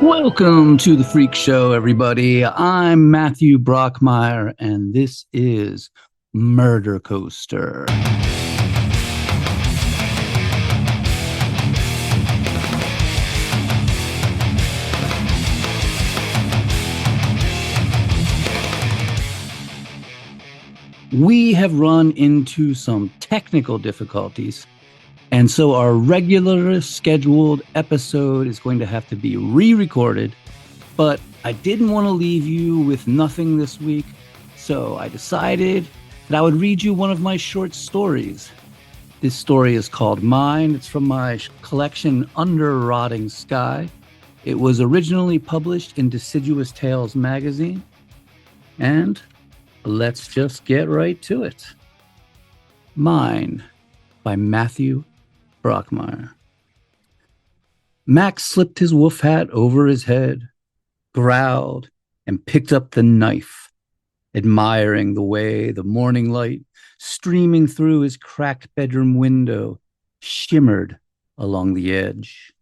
Welcome to the Freak Show, everybody. I'm Matthew Brockmeyer, and this is Murder Coaster. We have run into some technical difficulties, and so our regular scheduled episode is going to have to be re-recorded, but I didn't want to leave you with nothing this week, so I decided that I would read you one of my short stories. This story is called Mine. It's from my collection Under Rotting Sky. It was originally published in Deciduous Tales magazine, and let's just get right to it. Mine by Matthew Brockmeyer. Max slipped his wolf hat over his head, growled, and picked up the knife, admiring the way the morning light streaming through his cracked bedroom window shimmered along the edge.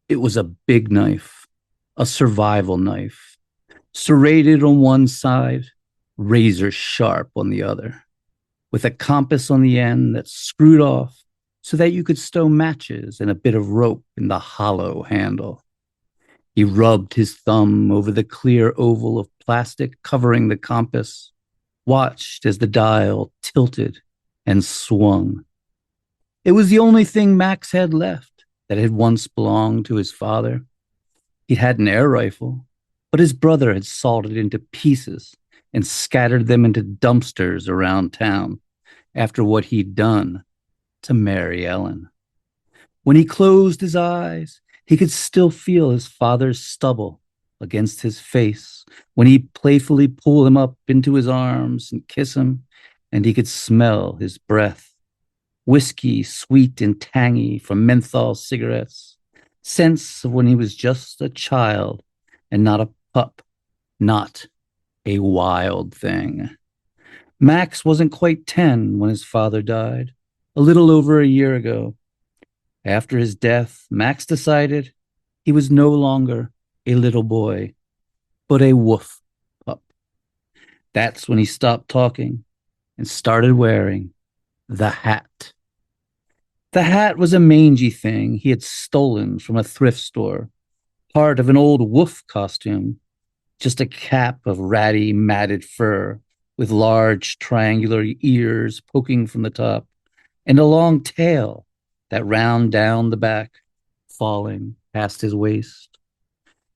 It was a big knife, a survival knife, serrated on one side, razor sharp on the other, with a compass on the end that screwed off so that you could stow matches and a bit of rope in the hollow handle. He rubbed his thumb over the clear oval of plastic covering the compass, watched as the dial tilted and swung. It was the only thing Max had left that had once belonged to his father. He'd had an air rifle, but his brother had sawed it into pieces and scattered them into dumpsters around town after what he'd done to Mary Ellen. When he closed his eyes, he could still feel his father's stubble against his face when he playfully pulled him up into his arms and kiss him, and he could smell his breath. Whiskey, sweet and tangy from menthol cigarettes, scents of when he was just a child and not a pup, not a wild thing. Max wasn't quite 10 when his father died, a little over a year ago. After his death, Max decided he was no longer a little boy, but a wolf pup. That's when he stopped talking and started wearing the hat. The hat was a mangy thing he had stolen from a thrift store, part of an old wolf costume, just a cap of ratty, matted fur with large triangular ears poking from the top and a long tail that wound down the back, falling past his waist.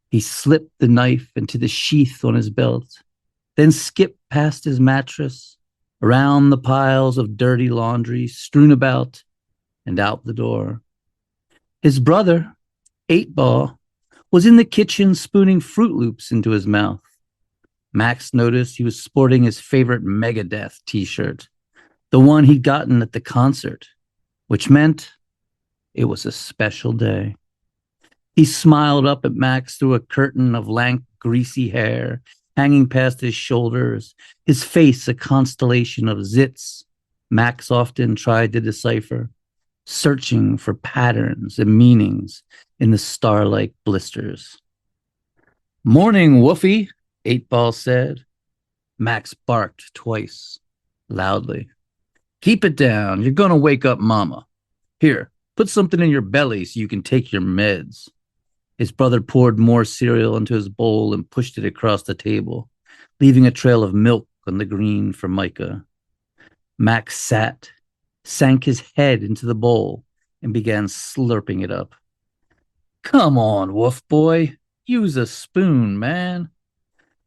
He slipped the knife into the sheath on his belt, then skipped past his mattress, around the piles of dirty laundry strewn about, and out the door. His brother, 8-Ball, was in the kitchen spooning Fruit Loops into his mouth. Max noticed he was sporting his favorite Megadeth t-shirt, the one he'd gotten at the concert, which meant it was a special day. He smiled up at Max through a curtain of lank, greasy hair hanging past his shoulders, his face a constellation of zits Max often tried to decipher, searching for patterns and meanings in the star-like blisters. "Morning, Woofy," 8-Ball said. Max barked twice, loudly. "Keep it down. You're going to wake up Mama. Here, put something in your belly so you can take your meds." His brother poured more cereal into his bowl and pushed it across the table, leaving a trail of milk on the green formica. Max sat, sank his head into the bowl, and began slurping it up. "Come on, Wolf Boy. Use a spoon, man."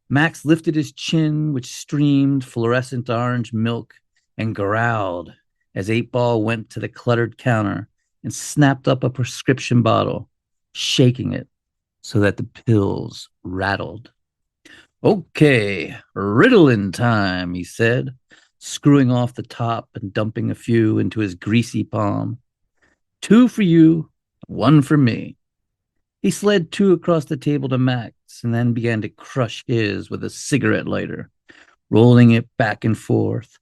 Max lifted his chin, which streamed fluorescent orange milk, and growled as 8-Ball went to the cluttered counter and snapped up a prescription bottle, shaking it so that the pills rattled. "Okay, Ritalin time," he said, screwing off the top and dumping a few into his greasy palm. "2 for you, 1 for me." He slid 2 across the table to Max and then began to crush his with a cigarette lighter, rolling it back and forth,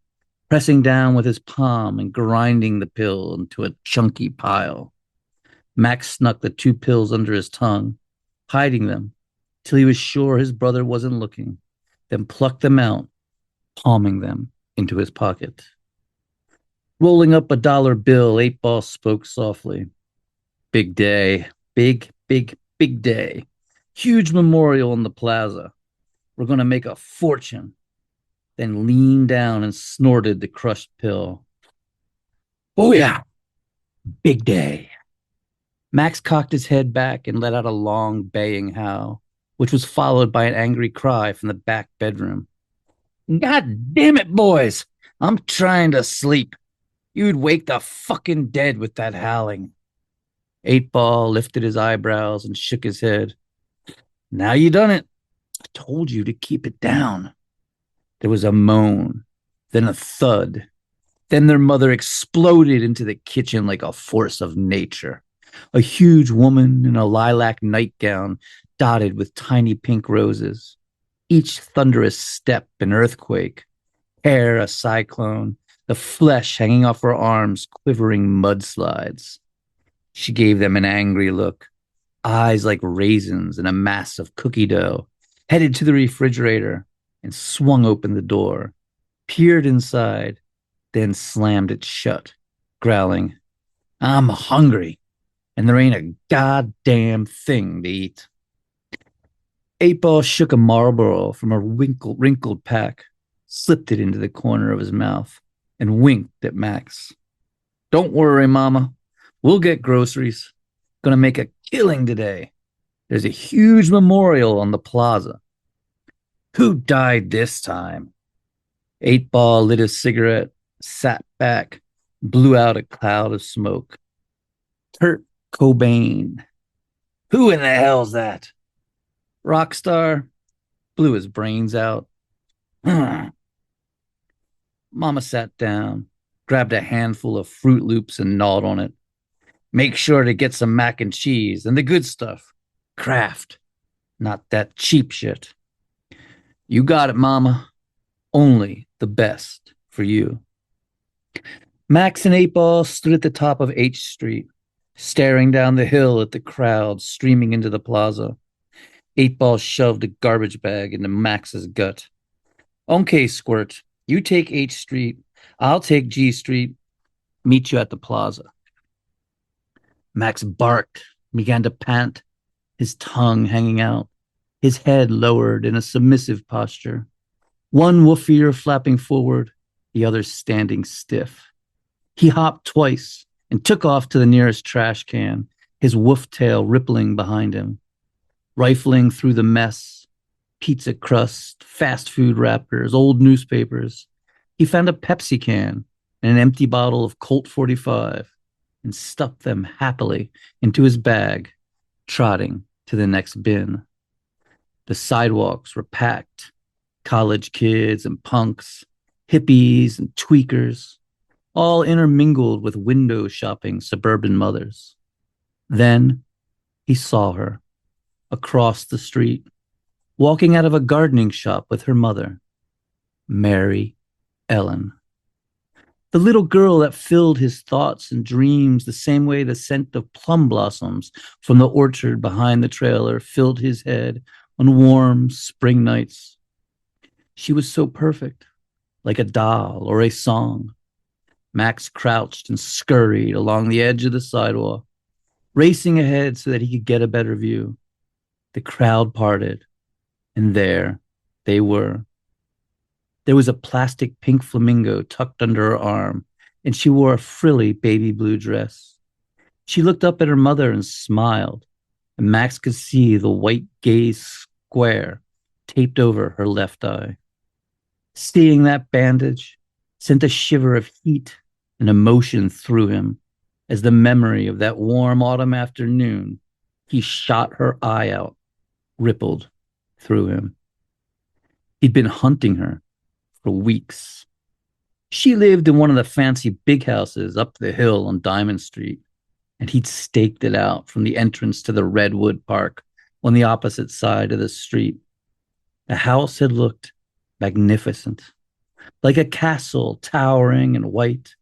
pressing down with his palm and grinding the pill into a chunky pile. Max snuck the 2 pills under his tongue, hiding them till he was sure his brother wasn't looking, then plucked them out, palming them into his pocket. Rolling up a dollar bill, Eight Ball spoke softly. Big day. Big day. Huge memorial in the plaza. We're going to make a fortune. Then leaned down and snorted the crushed pill. Oh, yeah. Big day. Max cocked his head back and let out a long, baying howl, which was followed by an angry cry from the back bedroom. God damn it, boys. I'm trying to sleep. You'd wake the fucking dead with that howling. Eight Ball lifted his eyebrows and shook his head. Now you done it. I told you to keep it down. There was a moan, then a thud. Then their mother exploded into the kitchen like a force of nature. A huge woman in a lilac nightgown dotted with tiny pink roses. Each thunderous step an earthquake, hair a cyclone, the flesh hanging off her arms quivering mudslides. She gave them an angry look, eyes like raisins in a mass of cookie dough, headed to the refrigerator and swung open the door, peered inside, then slammed it shut, growling, I'm hungry, and there ain't a goddamn thing to eat. Eight Ball shook a Marlboro from a wrinkled pack, slipped it into the corner of his mouth, and winked at Max. Don't worry, Mama. We'll get groceries. Gonna make a killing today. There's a huge memorial on the plaza. Who died this time? Eight Ball lit a cigarette, sat back, blew out a cloud of smoke. Kurt Cobain. Who in the hell's that? Rockstar. Blew his brains out. Mama sat down, grabbed a handful of Fruit Loops and gnawed on it. Make sure to get some mac and cheese and the good stuff. Kraft, not that cheap shit. You got it, Mama. Only the best for you. Max and Eight Ball stood at the top of H Street, staring down the hill at the crowd streaming into the plaza. Eight Ball shoved a garbage bag into Max's gut. Okay, Squirt, you take H Street. I'll take G Street. Meet you at the plaza. Max barked, began to pant, his tongue hanging out, his head lowered in a submissive posture. One wolf ear flapping forward, the other standing stiff. He hopped twice and took off to the nearest trash can, his wolf tail rippling behind him. Rifling through the mess, pizza crust, fast food wrappers, old newspapers, he found a Pepsi can and an empty bottle of Colt 45 and stuffed them happily into his bag, trotting to the next bin. The sidewalks were packed, college kids and punks, hippies and tweakers, all intermingled with window shopping suburban mothers. Then he saw her across the street, walking out of a gardening shop with her mother, Mary Ellen. The little girl that filled his thoughts and dreams the same way the scent of plum blossoms from the orchard behind the trailer filled his head on warm spring nights. She was so perfect, like a doll or a song. Max crouched and scurried along the edge of the sidewalk, racing ahead so that he could get a better view. The crowd parted, and there they were. There was a plastic pink flamingo tucked under her arm, and she wore a frilly baby blue dress. She looked up at her mother and smiled, and Max could see the white gaze square taped over her left eye. Seeing that bandage sent a shiver of heat and emotion through him as the memory of that warm autumn afternoon he shot her eye out rippled through him. He'd been hunting her for weeks. She lived in one of the fancy big houses up the hill on Diamond Street, and he'd staked it out from the entrance to the Redwood Park on the opposite side of the street. The house had looked magnificent, like a castle towering and white,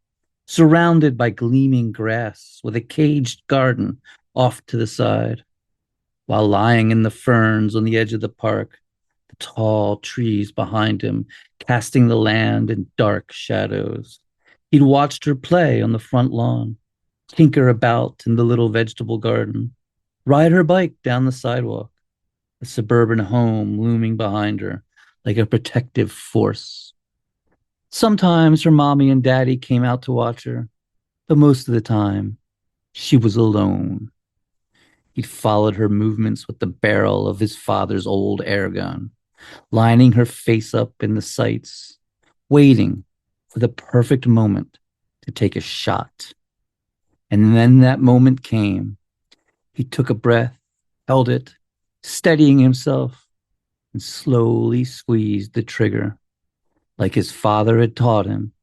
surrounded by gleaming grass with a caged garden off to the side. while lying in the ferns on the edge of the park, the tall trees behind him casting the land in dark shadows. He'd watched her play on the front lawn, tinker about in the little vegetable garden, ride her bike down the sidewalk, a suburban home looming behind her like a protective force. Sometimes her mommy and daddy came out to watch her, but most of the time, she was alone. He'd followed her movements with the barrel of his father's old air gun, lining her face up in the sights, waiting for the perfect moment to take a shot. And then that moment came. He took a breath, held it, steadying himself, and slowly squeezed the trigger, like his father had taught him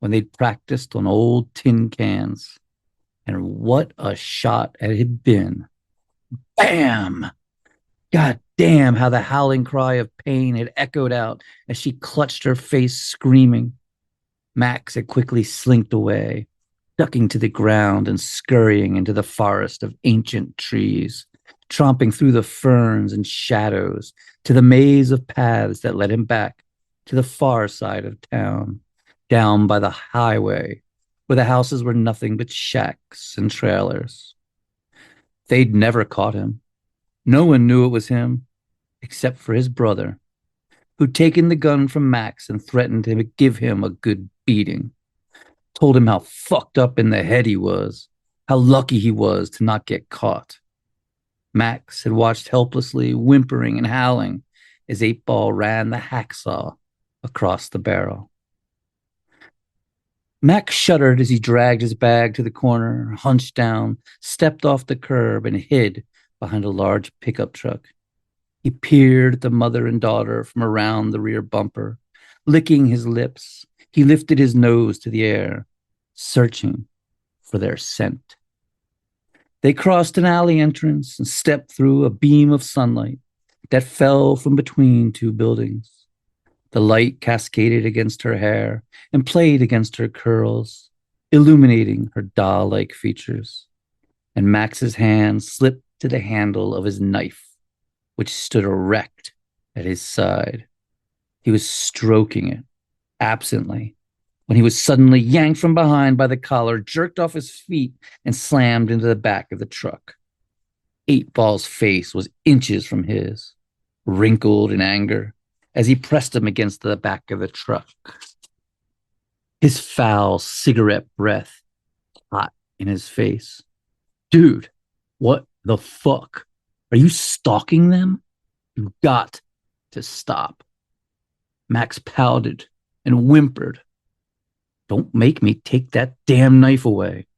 when they'd practiced on old tin cans. And what a shot it had been. Bam! God damn, how the howling cry of pain had echoed out as she clutched her face, screaming. Max had quickly slinked away, ducking to the ground and scurrying into the forest of ancient trees, tromping through the ferns and shadows to the maze of paths that led him back to the far side of town, down by the highway, where the houses were nothing but shacks and trailers. They'd never caught him. No one knew it was him, except for his brother, who'd taken the gun from Max and threatened to give him a good beating. Told him how fucked up in the head he was, how lucky he was to not get caught. Max had watched helplessly, whimpering and howling, as 8-Ball ran the hacksaw across the barrel. Max shuddered as he dragged his bag to the corner, hunched down, stepped off the curb, and hid behind a large pickup truck. He peered at the mother and daughter from around the rear bumper. Licking his lips, he lifted his nose to the air, searching for their scent. They crossed an alley entrance and stepped through a beam of sunlight that fell from between two buildings. The light cascaded against her hair and played against her curls, illuminating her doll-like features. And Max's hand slipped to the handle of his knife, which stood erect at his side. He was stroking it absently when he was suddenly yanked from behind by the collar, jerked off his feet, and slammed into the back of the truck. 8-Ball's face was inches from his, wrinkled in anger, as he pressed him against the back of the truck. His foul cigarette breath hot in his face. Dude, what the fuck? Are you stalking them? You got to stop. Max pouted and whimpered. Don't make me take that damn knife away.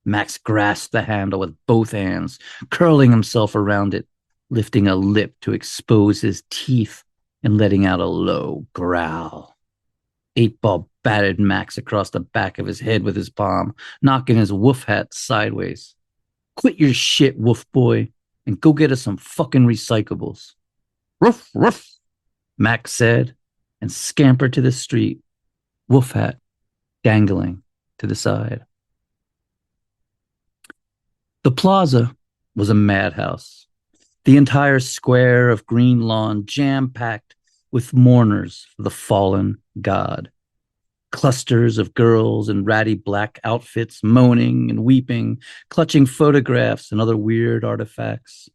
Max grasped the handle with both hands, curling himself around it, lifting a lip to expose his teeth and letting out a low growl. 8-Ball batted Max across the back of his head with his palm, knocking his wolf hat sideways. Quit your shit, wolf boy, and go get us some fucking recyclables. Ruff, ruff, Max said, and scampered to the street, wolf hat dangling to the side. The plaza was a madhouse. The entire square of green lawn jam-packed with mourners for the fallen god. Clusters of girls in ratty black outfits moaning and weeping, clutching photographs and other weird artifacts.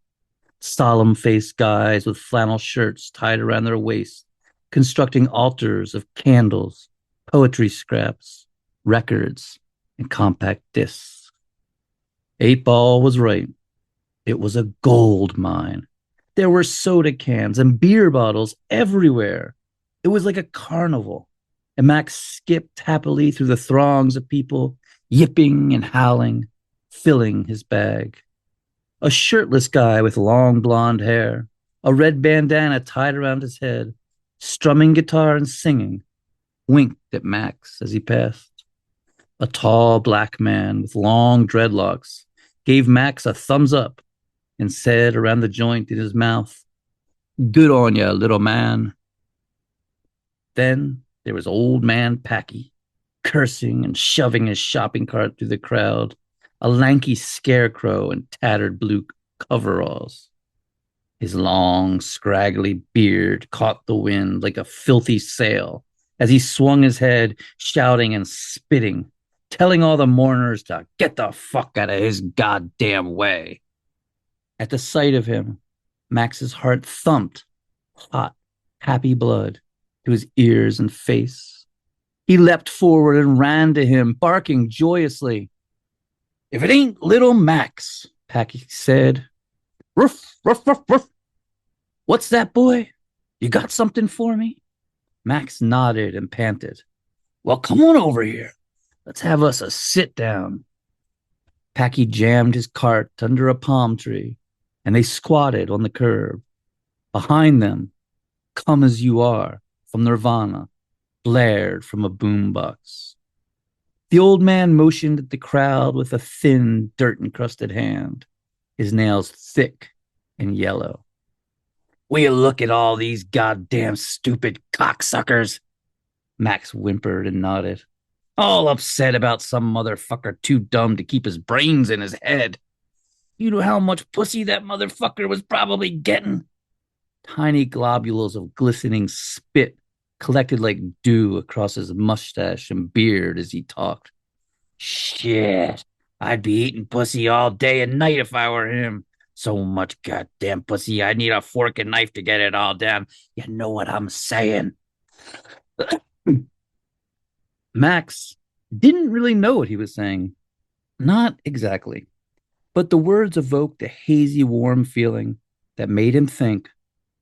Solemn-faced guys with flannel shirts tied around their waists, constructing altars of candles, poetry scraps, records, and compact discs. 8-Ball was right. It was a gold mine. There were soda cans and beer bottles everywhere. It was like a carnival. And Max skipped happily through the throngs of people, yipping and howling, filling his bag. A shirtless guy with long blonde hair, a red bandana tied around his head, strumming guitar and singing, winked at Max as he passed. A tall black man with long dreadlocks gave Max a thumbs up and said around the joint in his mouth, "Good on ya, little man." Then there was old man Packy, cursing and shoving his shopping cart through the crowd, a lanky scarecrow in tattered blue coveralls. His long, scraggly beard caught the wind like a filthy sail as he swung his head, shouting and spitting, telling all the mourners to get the fuck out of his goddamn way. At the sight of him, Max's heart thumped, hot, happy blood to his ears and face. He leapt forward and ran to him, barking joyously. If it ain't little Max, Packy said. Ruff, ruff, ruff, ruff. What's that, boy? You got something for me? Max nodded and panted. Well, come on over here. Let's have us a sit down. Packy jammed his cart under a palm tree, and they squatted on the curb. Behind them, Come As You Are from Nirvana blared from a boombox. The old man motioned at the crowd with a thin, dirt-encrusted hand, his nails thick and yellow. Will you look at all these goddamn stupid cocksuckers? Max whimpered and nodded. All upset about some motherfucker too dumb to keep his brains in his head. You know how much pussy that motherfucker was probably getting? Tiny globules of glistening spit collected like dew across his mustache and beard as he talked. Shit, I'd be eating pussy all day and night if I were him. So much goddamn pussy, I need a fork and knife to get it all down. You know what I'm saying? Max didn't really know what he was saying. Not exactly. But the words evoked a hazy, warm feeling that made him think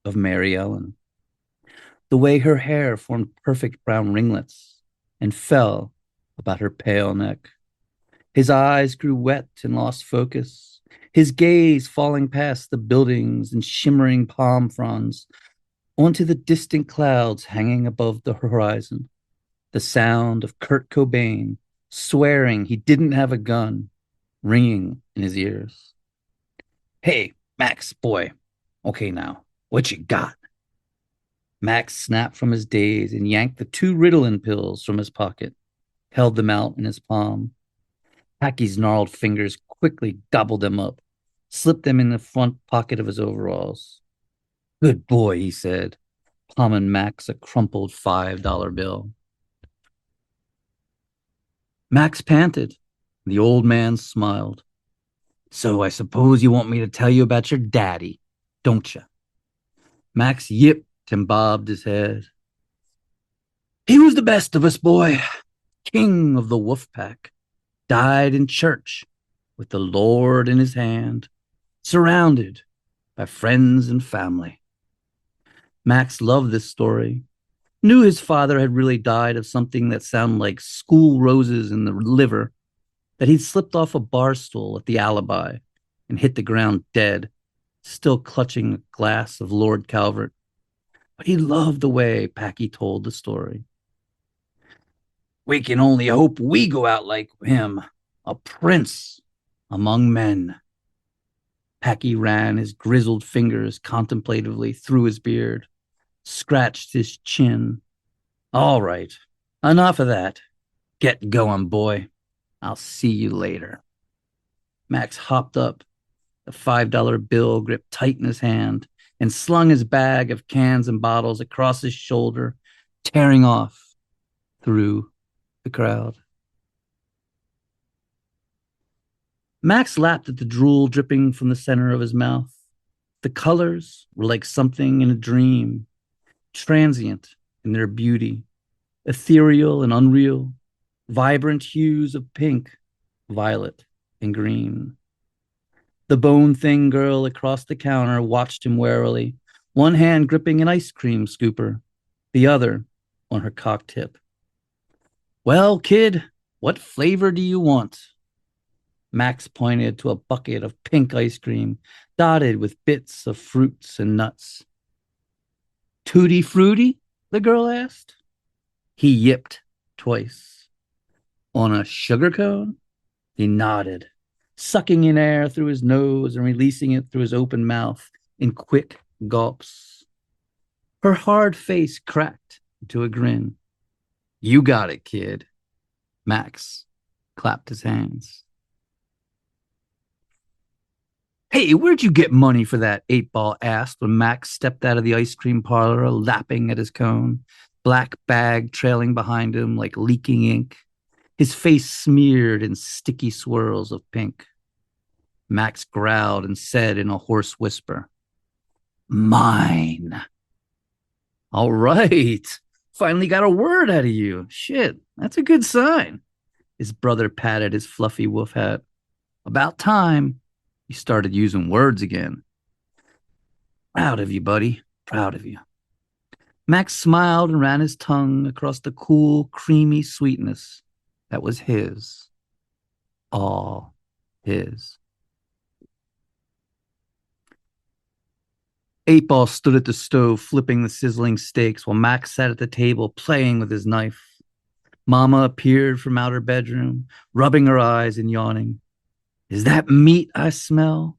of Mary Ellen. The way her hair formed perfect brown ringlets and fell about her pale neck. His eyes grew wet and lost focus, his gaze falling past the buildings and shimmering palm fronds onto the distant clouds hanging above the horizon. The sound of Kurt Cobain swearing he didn't have a gun ringing in his ears. Hey, Max, boy. Okay, now, what you got? Max snapped from his daze and yanked the 2 Ritalin pills from his pocket, held them out in his palm. Packy's gnarled fingers quickly gobbled them up, slipped them in the front pocket of his overalls. Good boy, he said, palming Max a crumpled $5 bill. Max panted. The old man smiled. So I suppose you want me to tell you about your daddy, don't you? Max yipped and bobbed his head. He was the best of us, boy. King of the wolf pack. Died in church with the Lord in his hand, surrounded by friends and family. Max loved this story. Knew his father had really died of something that sounded like school roses in the liver, that he'd slipped off a bar stool at the Alibi and hit the ground dead, still clutching a glass of Lord Calvert. But he loved the way Packy told the story. We can only hope we go out like him, a prince among men. Packy ran his grizzled fingers contemplatively through his beard, scratched his chin. All right, enough of that. Get going, boy. I'll see you later. Max hopped up, the $5 bill gripped tight in his hand, and slung his bag of cans and bottles across his shoulder, tearing off through the crowd. Max lapped at the drool dripping from the center of his mouth. The colors were like something in a dream, transient in their beauty, ethereal and unreal, vibrant hues of pink, violet, and green. The bone-thin girl across the counter watched him warily, one hand gripping an ice cream scooper, the other on her cocked hip. Well, kid, what flavor do you want? Max pointed to a bucket of pink ice cream, dotted with bits of fruits and nuts. Tutti frutti? The girl asked. He yipped twice. On a sugar cone? He nodded, sucking in air through his nose and releasing it through his open mouth in quick gulps. Her hard face cracked into a grin. You got it, kid. Max clapped his hands. Hey, where'd you get money for that? 8 Ball asked when Max stepped out of the ice cream parlor, lapping at his cone, black bag trailing behind him like leaking ink, his face smeared in sticky swirls of pink. Max growled and said in a hoarse whisper, Mine. All right. Finally got a word out of you. Shit, that's a good sign. His brother patted his fluffy wolf hat. About time you started using words again. Proud of you, buddy. Proud of you. Max smiled and ran his tongue across the cool, creamy sweetness that was his. All his. 8 Ball stood at the stove, flipping the sizzling steaks, while Max sat at the table, playing with his knife. Mama appeared from out her bedroom, rubbing her eyes and yawning. Is that meat I smell?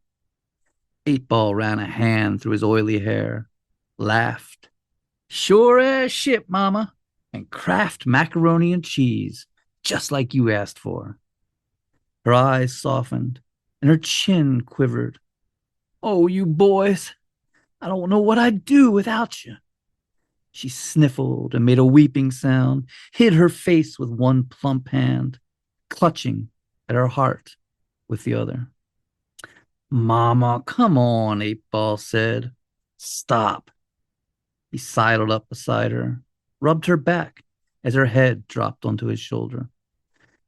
8 Ball ran a hand through his oily hair, laughed. Sure as shit, Mama, and Kraft macaroni and cheese, just like you asked for. Her eyes softened, and her chin quivered. Oh, you boys, I don't know what I'd do without you. She sniffled and made a weeping sound, hid her face with one plump hand, clutching at her heart with the other. Mama, come on, 8 Ball said. Stop. He sidled up beside her, rubbed her back as her head dropped onto his shoulder.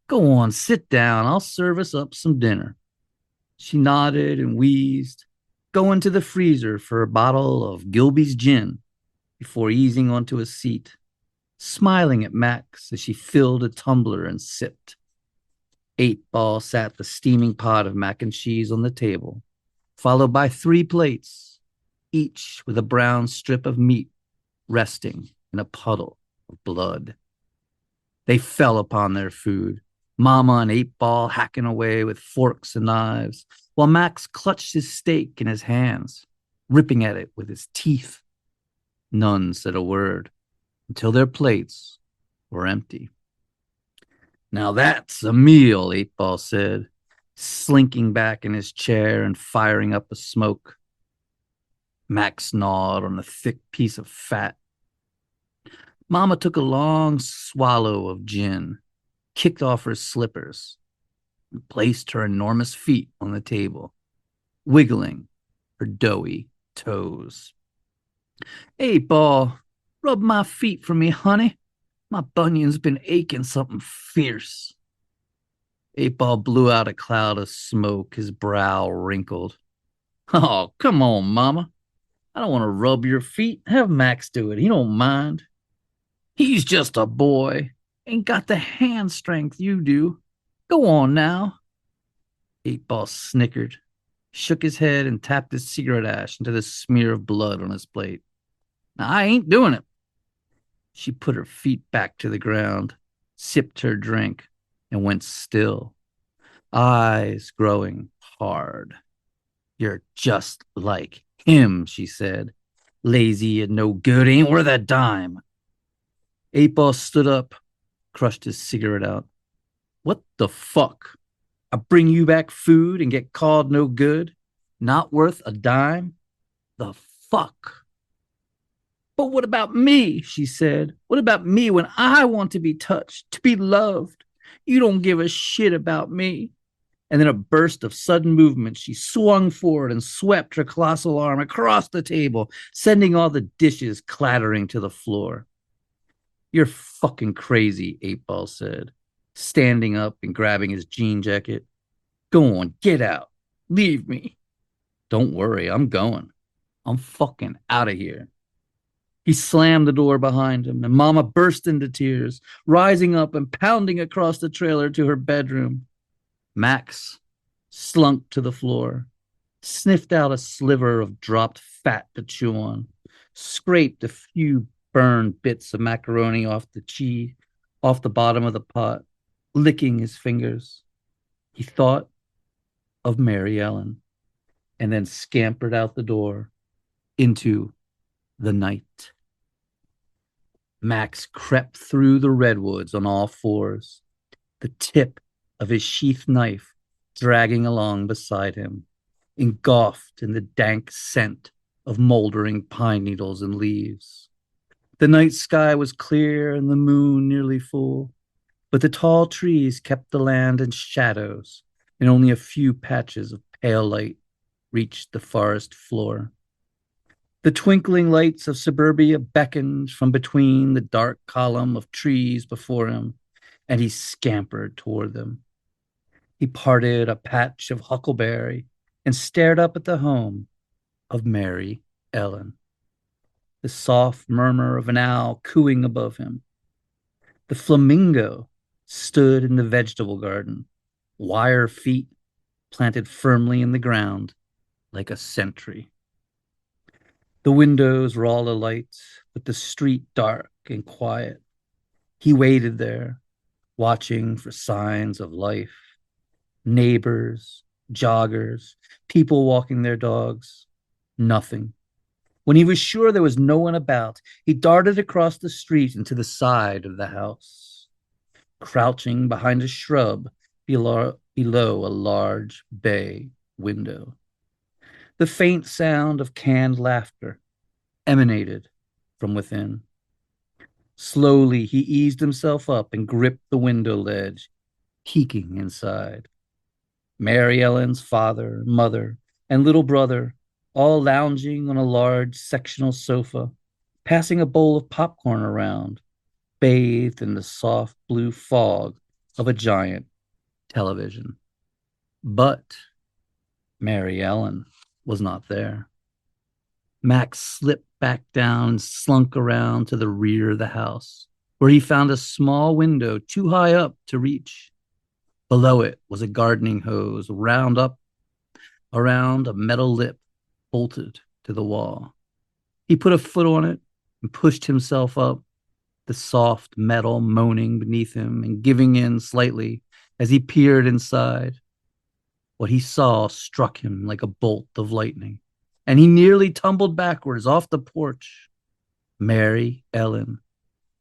Go on, sit down. I'll serve us up some dinner. She nodded and wheezed, going to the freezer for a bottle of Gilby's gin before easing onto a seat, smiling at Max as she filled a tumbler and sipped. 8 Ball sat the steaming pot of mac and cheese on the table, followed by 3 plates, each with a brown strip of meat resting in a puddle of blood. They fell upon their food, Mama and 8 Ball hacking away with forks and knives, while Max clutched his steak in his hands, ripping at it with his teeth. None said a word until their plates were empty. Now that's a meal, 8 Ball said, slinking back in his chair and firing up a smoke. Max gnawed on a thick piece of fat. Mama took a long swallow of gin, kicked off her slippers, and placed her enormous feet on the table, wiggling her doughy toes. 8 Ball, rub my feet for me, honey. My bunion's been aching something fierce. 8 Ball blew out a cloud of smoke, his brow wrinkled. Oh, come on, Mama. I don't want to rub your feet. Have Max do it. He don't mind. He's just a boy. Ain't got the hand strength you do. Go on now. 8 Ball snickered, shook his head, and tapped his cigarette ash into the smear of blood on his plate. Now, I ain't doing it. She put her feet back to the ground, sipped her drink, and went still, eyes growing hard. You're just like him, she said. Lazy and no good, ain't worth a dime. 8 Ball stood up, crushed his cigarette out. What the fuck? I bring you back food and get called no good? Not worth a dime? The fuck? But what about me? She said. What about me when I want to be touched, to be loved? You don't give a shit about me. And in a burst of sudden movement, she swung forward and swept her colossal arm across the table, sending all the dishes clattering to the floor. You're fucking crazy, 8 Ball said, standing up and grabbing his jean jacket. Go on, get out. Leave me. Don't worry, I'm going. I'm fucking out of here. He slammed the door behind him, and Mama burst into tears, rising up and pounding across the trailer to her bedroom. Max slunk to the floor, sniffed out a sliver of dropped fat to chew on, scraped a few burned bits of macaroni off the bottom of the pot, licking his fingers. He thought of Mary Ellen and then scampered out the door into the night. Max crept through the redwoods on all fours, the tip of his sheath knife dragging along beside him. engulfed in the dank scent of moldering pine needles and leaves. The night sky was clear and the moon nearly full, but the tall trees kept the land in shadows, and only a few patches of pale light reached the forest floor. The twinkling lights of suburbia beckoned from between the dark column of trees before him, and he scampered toward them. He parted a patch of huckleberry and stared up at the home of Mary Ellen, the soft murmur of an owl cooing above him. The flamingo stood in the vegetable garden, wire feet planted firmly in the ground like a sentry. The windows were all alight, but the street dark and quiet. He waited there, watching for signs of life. Neighbors, joggers, people walking their dogs. Nothing. When he was sure there was no one about, he darted across the street and to the side of the house, crouching behind a shrub below a large bay window. The faint sound of canned laughter emanated from within. Slowly, he eased himself up and gripped the window ledge, peeking inside. Mary Ellen's father, mother, and little brother, all lounging on a large sectional sofa, passing a bowl of popcorn around, bathed in the soft blue fog of a giant television. But Mary Ellen was not there. Max slipped back down and slunk around to the rear of the house, where he found a small window too high up to reach. Below it was a gardening hose around a metal lip bolted to the wall. He put a foot on it and pushed himself up, the soft metal moaning beneath him and giving in slightly as he peered inside. What he saw struck him like a bolt of lightning, and he nearly tumbled backwards off the porch. Mary Ellen,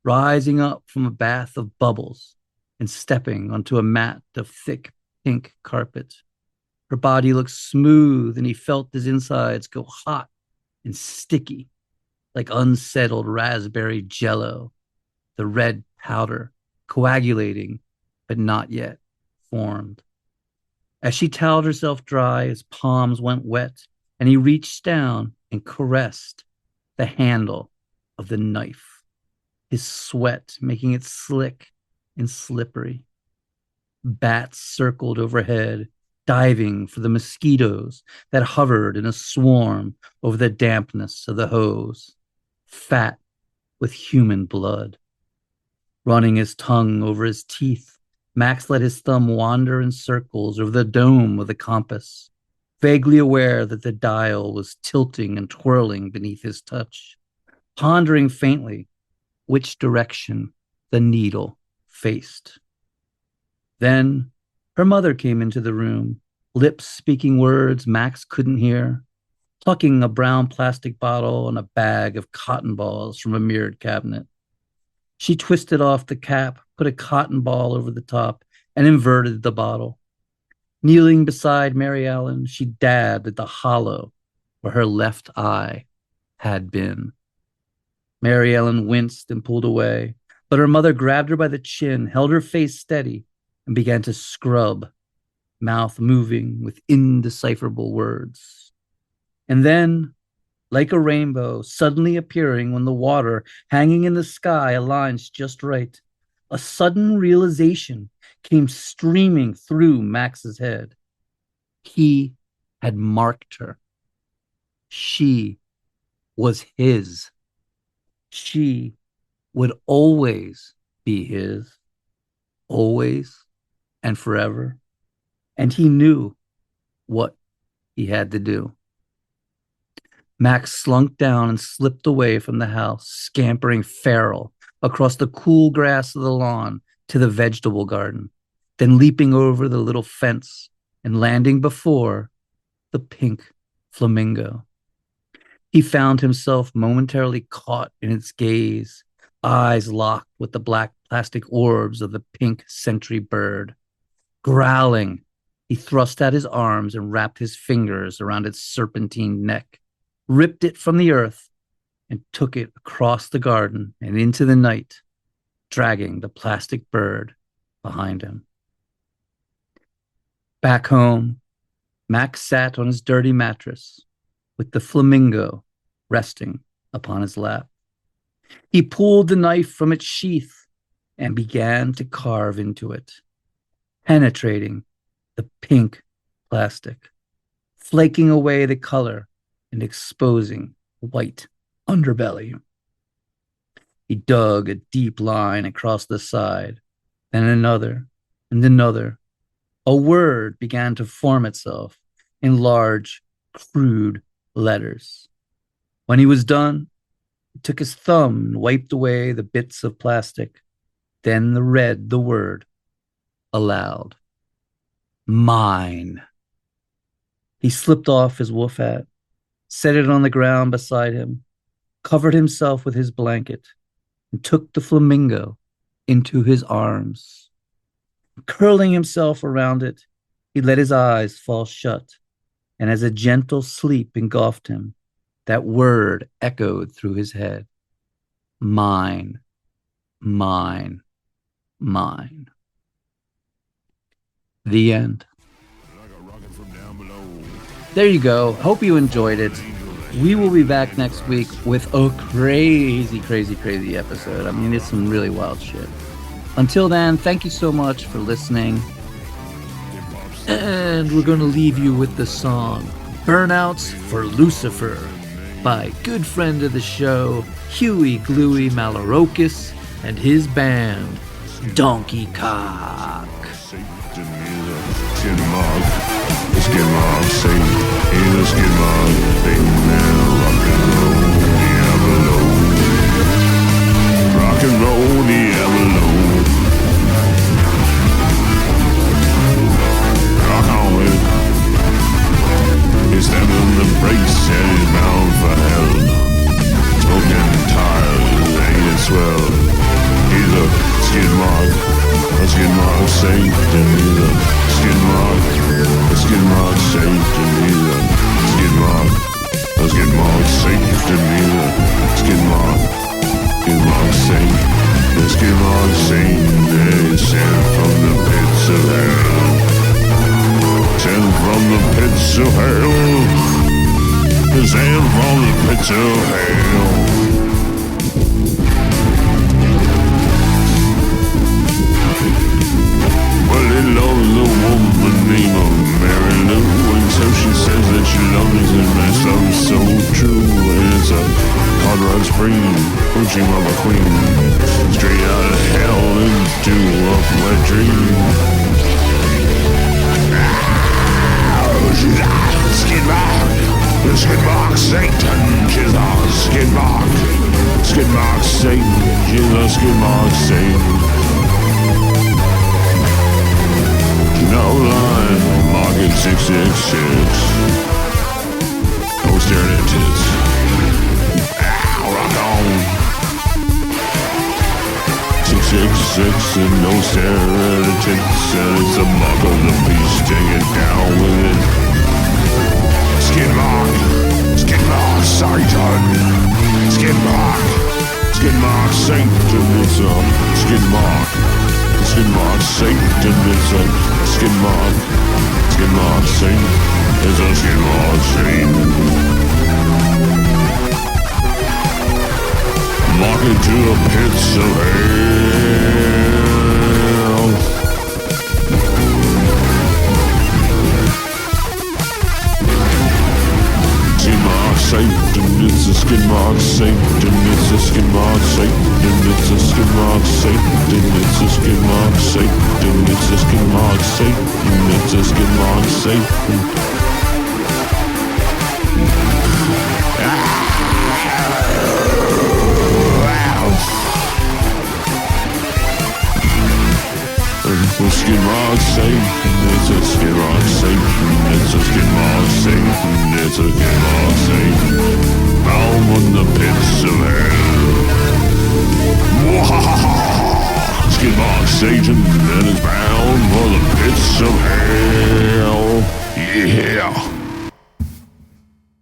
rising up from a bath of bubbles and stepping onto a mat of thick pink carpet. Her body looked smooth, and he felt his insides go hot and sticky, like unsettled raspberry jello, the red powder coagulating, but not yet formed. As she toweled herself dry, his palms went wet, and he reached down and caressed the handle of the knife, his sweat making it slick and slippery. Bats circled overhead, diving for the mosquitoes that hovered in a swarm over the dampness of the hose, fat with human blood. Running his tongue over his teeth, Max let his thumb wander in circles over the dome of the compass, vaguely aware that the dial was tilting and twirling beneath his touch, pondering faintly which direction the needle faced. Then her mother came into the room, lips speaking words Max couldn't hear, plucking a brown plastic bottle and a bag of cotton balls from a mirrored cabinet. She twisted off the cap, put a cotton ball over the top, and inverted the bottle. Kneeling beside Mary Ellen, she dabbed at the hollow where her left eye had been. Mary Ellen winced and pulled away, but her mother grabbed her by the chin, held her face steady, and began to scrub, mouth moving with indecipherable words. And then, like a rainbow suddenly appearing when the water hanging in the sky aligns just right, a sudden realization came streaming through Max's head. He had marked her. She was his. She would always be his, always and forever. And he knew what he had to do. Max slunk down and slipped away from the house, scampering feral across the cool grass of the lawn to the vegetable garden, then leaping over the little fence and landing before the pink flamingo. He found himself momentarily caught in its gaze, eyes locked with the black plastic orbs of the pink sentry bird. Growling, He thrust out his arms and wrapped his fingers around its serpentine neck, ripped it from the earth, and took it across the garden and into the night, dragging the plastic bird behind him. Back home, Max sat on his dirty mattress with the flamingo resting upon his lap. He pulled the knife from its sheath and began to carve into it, penetrating the pink plastic, flaking away the color and exposing white underbelly. He dug a deep line across the side, then another and another. A word began to form itself in large, crude letters. When he was done, he took his thumb and wiped away the bits of plastic, then read the word aloud. Mine. He slipped off his wolf hat, set it on the ground beside him, covered himself with his blanket, and took the flamingo into his arms. Curling himself around it, he let his eyes fall shut, and as a gentle sleep engulfed him, that word echoed through his head. Mine, mine, mine. The end. There you go. Hope you enjoyed it. We will be back next week with a crazy, crazy, crazy episode. I mean, it's some really wild shit. Until then, thank you so much for listening. And we're going to leave you with the song Burnouts for Lucifer by good friend of the show, Huey Gluey Malarokis, and his band, Donkey Cock. Skid mark, say, in a skid mark, big man, rock and roll, Diablo. Rock on it. He's stabbing the brakes and he's bound for hell. Smoking tires, ain't it swell? He's a skid mark, saint, and he's a skid mark, saint, and he's a skid mark, saint, and he's a skid mark, saint, the skid mark saint, is sent from the pits of hell, sent from the pits of hell, sent from the pits of hell. Well, he loves a woman named Mary Lou, and so she says that she loves him, and so true. And it's a hot rod spring, coaching of a queen, straight out of hell into a wet dream. She's a skid mark, the skid mark Satan. She's a skid mark Satan. She's a skid mark Satan. No line, market 666. No staring at tits. Rock on. 666 and no staring at tits. And it's a mark of the beast. Take it down with it. Skid mark Satan. Skid mark Satan. It's a skid mark Satan. It's a skid mark Satan. It's a skid mark Satan. Mark it to the pits of hell. Skid mark Satan. It's a skid mark Satan. It's a skid mark Satan. It's a skid mark Satan. It's a skid mark Satan. It's a skid mark Satan. It's a skid mark Satan. It's a skid mark Satan. It's a skid mark Satan. It's a skid mark Satan. It's a skid mark Satan. Down in the pits of hell. Skid mark Satan and his band.